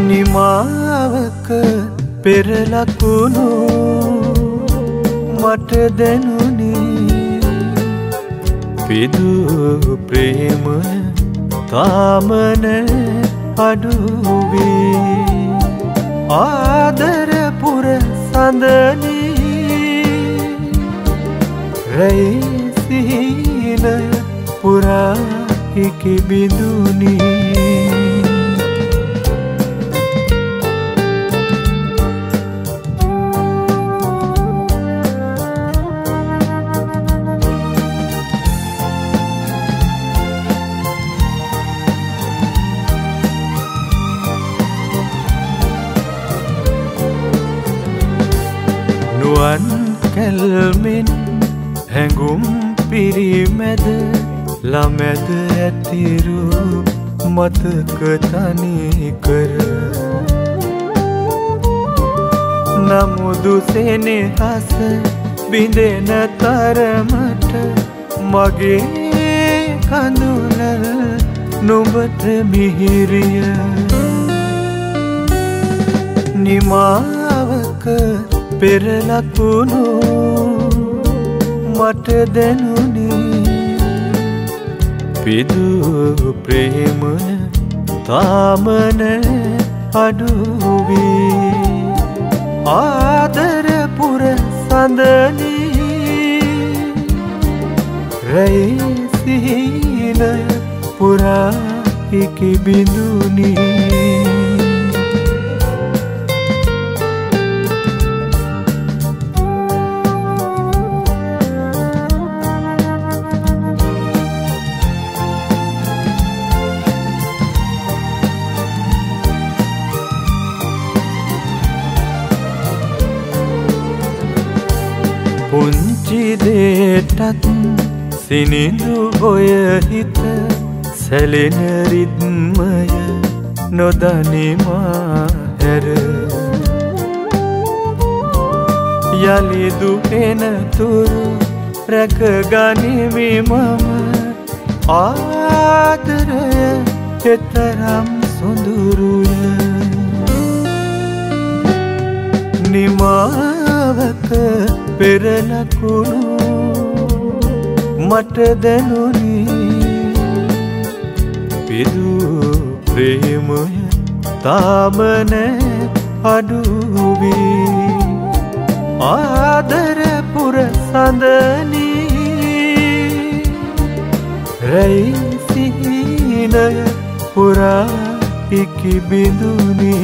නිමාවක පෙරලකුණු මට දැනුනි පිදු ප්‍රේමය තාමන අඩුවී ආදර පුර සඳනි රැයිසිහිනය පුරා ඉකි බිඳුනි නුවන් කැල්මෙන් හැඟුම් පිරිමැද ළමැද ඇතිරු මතක තනි කර නමුදු සෙනෙහස බිඳෙන තරමට මගේ කඳුල නුඹට මිහිරිය නිමාවක පෙරලකුණු මට දැනුනි පිදු ප්‍රේමය තාමන අඩුවී ආදර පුර සඳනි රැයිසිහිනය පුරා ඉකි බිඳුනි පුංචි දේටත් සිනිඳු හොය හිත සැලෙන රිද්මය නොදනිමා හැර යලිදු එන තුරු රැකගනිමි මම ආදරය එතරම් සොඳුරුය නිමාවක පෙරලකුණු මට දැනුනි පිදු ප්‍රේමය තාමන අඩුවී ආදර පුර සඳනි රැයිසිහිනය පුරා ඉකි බිඳුනි